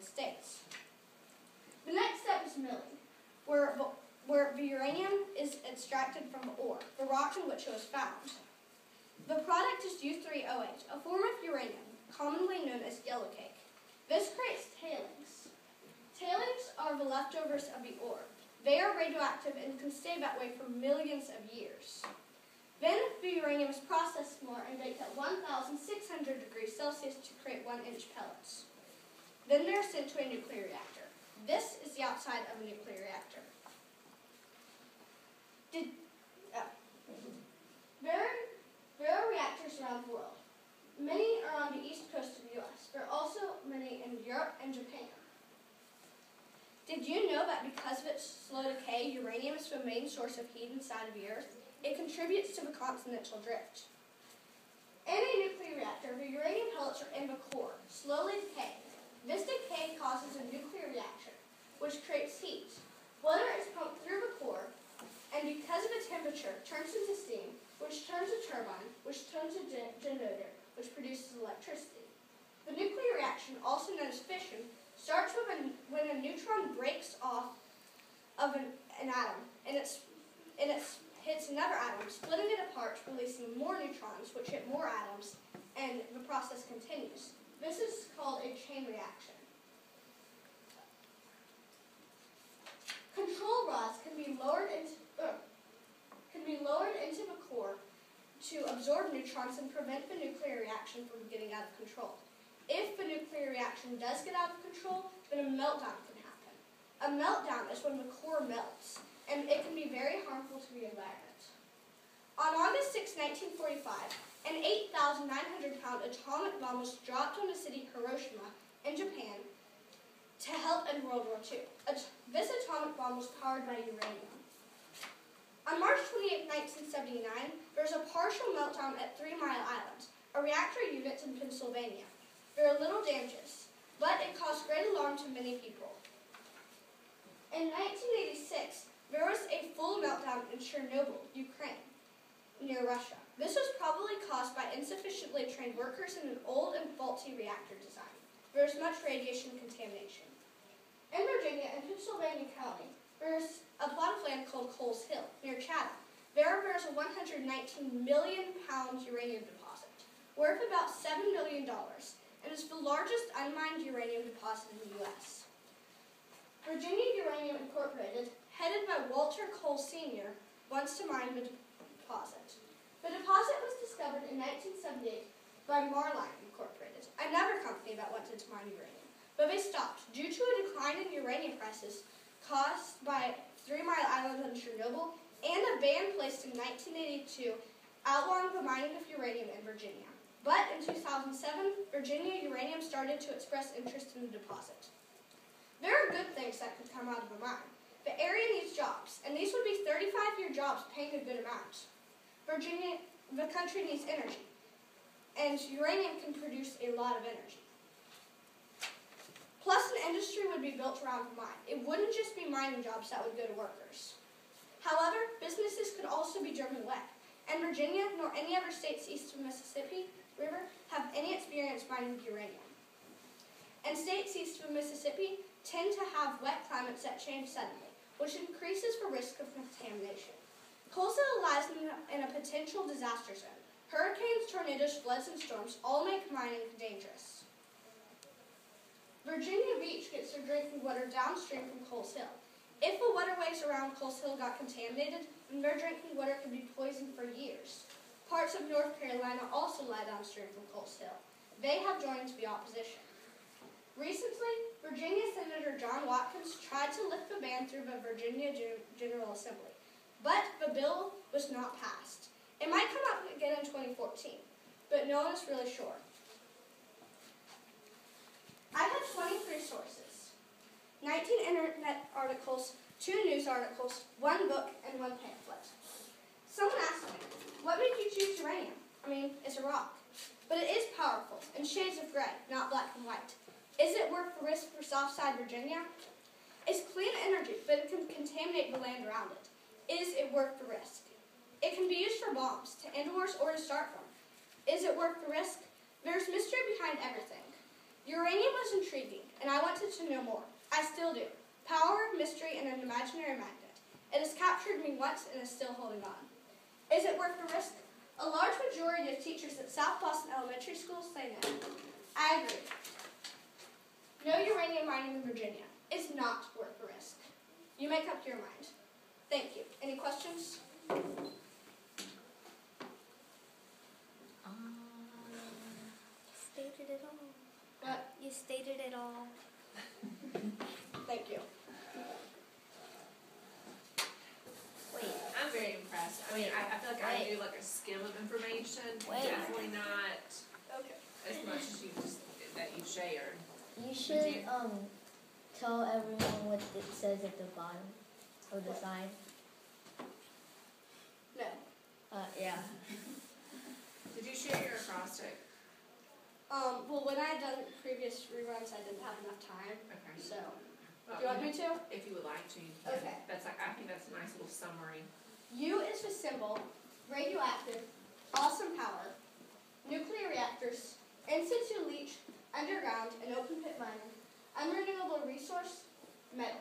States. The next step is milling, where the uranium is extracted from the ore, the rock in which it was found. The product is U3O8, a form of uranium, commonly known as yellow cake. This creates tailings. Tailings are the leftovers of the ore. They are radioactive and can stay that way for millions of years. Then the uranium is processed more and baked at 1,600 degrees Celsius to create 1-inch pellets. Then they are sent to a nuclear reactor. This is the outside of a nuclear reactor. There are reactors around the world. Many are on the east coast of the U.S. There are also many in Europe and Japan. Did you know that because of its slow decay, uranium is the main source of heat inside of the Earth? It contributes to the continental drift. In a nuclear reactor, the uranium pellets are in the core, slowly decaying. This decay causes a nuclear reaction, which creates heat. Water is pumped through the core, and because of the temperature, turns into steam, which turns a turbine, which turns a generator, which produces electricity. The nuclear reaction, also known as fission, starts when a neutron breaks off of an atom, and it hits another atom, splitting it apart, releasing more neutrons, which hit more atoms, and the process continues. This is called a chain reaction. Control rods can be lowered into the core to absorb neutrons and prevent the nuclear reaction from getting out of control. If the nuclear reaction does get out of control, then a meltdown can happen. A meltdown is when the core melts, and it can be very harmful to the environment. On August 6, 1945, an 8,900-pound atomic bomb was dropped on the city Hiroshima in Japan to help in World War II. This atomic bomb was powered by uranium. On March 28, 1979, there was a partial meltdown at 3 Mile Island, a reactor unit in Pennsylvania. There are little damages, but it caused great alarm to many people. In 1986, there was a full meltdown in Chernobyl, Ukraine, near Russia. This was probably caused by insufficiently trained workers in an old and faulty reactor design. There is much radiation contamination. In Virginia and Pennsylvania County, there is a plot of land called Coles Hill, near Chatham. There is a 119 million pound uranium deposit, worth about $7 million, and is the largest unmined uranium deposit in the U.S. Virginia Uranium Incorporated, headed by Walter Cole Sr., wants to mine the deposit. The deposit was discovered in 1978 by McLaughlin Incorporated, another company that wanted to mine uranium, but they stopped due to a decline in uranium prices caused by 3 Mile Island and Chernobyl, and a ban placed in 1982 outlawing the mining of uranium in Virginia. But in 2007, Virginia Uranium started to express interest in the deposit. There are good things that could come out of the mine. The area needs jobs, and these would be 35-year jobs paying a good amount. The country needs energy, and uranium can produce a lot of energy. Plus, an industry would be built around the mine. It wouldn't just be mining jobs that would go to workers. However, businesses could also be driven away, and Virginia, nor any other states east of the Mississippi River, have any experience mining uranium. And states east of the Mississippi tend to have wet climates that change suddenly, which increases the risk of contamination. Coles Hill lies in a potential disaster zone. Hurricanes, tornadoes, floods, and storms all make mining dangerous. Virginia Beach gets their drinking water downstream from Coles Hill. If the waterways around Coles Hill got contaminated, then their drinking water could be poisoned for years. Parts of North Carolina also lie downstream from Coles Hill. They have joined the opposition. Recently, Virginia Senator John Watkins tried to lift the ban through the Virginia General Assembly, but the bill was not passed. It might come up again in 2014, but no one is really sure. I have 23 sources, 19 internet articles, 2 news articles, 1 book, and 1 pamphlet. Someone asked me, what made you choose uranium? I mean, it's a rock. But it is powerful, in shades of gray, not black and white. Is it worth the risk for Southside Virginia? It's clean energy, but it can contaminate the land around it. Is it worth the risk? It can be used for bombs, to end wars, or to start them. Is it worth the risk? There's mystery behind everything. Uranium was intriguing, and I wanted to know more. I still do. Power, mystery, and an imaginary magnet. It has captured me once and is still holding on. Is it worth the risk? A large majority of teachers at South Boston Elementary School say no. I agree. No uranium mining in Virginia. It's not worth the risk. You make up your mind. Thank you. Any questions? Stated it all. What? You stated it all. Thank you. Wait, I'm very impressed. I mean, I feel like I knew like a skim of information. Wait. Definitely not Okay. as much as that you shared. You should tell everyone what it says at the bottom of the sign. No. Yeah. Did you share your acrostic? Well, when I had done previous reruns, I didn't have enough time. Okay. So, Well, do you want me to? If you would like to. You can. Okay. I think that's a nice little summary. U is for symbol, radioactive, awesome power, nuclear reactors, in situ leach, underground and open pit mining, unrenewable resource, metal.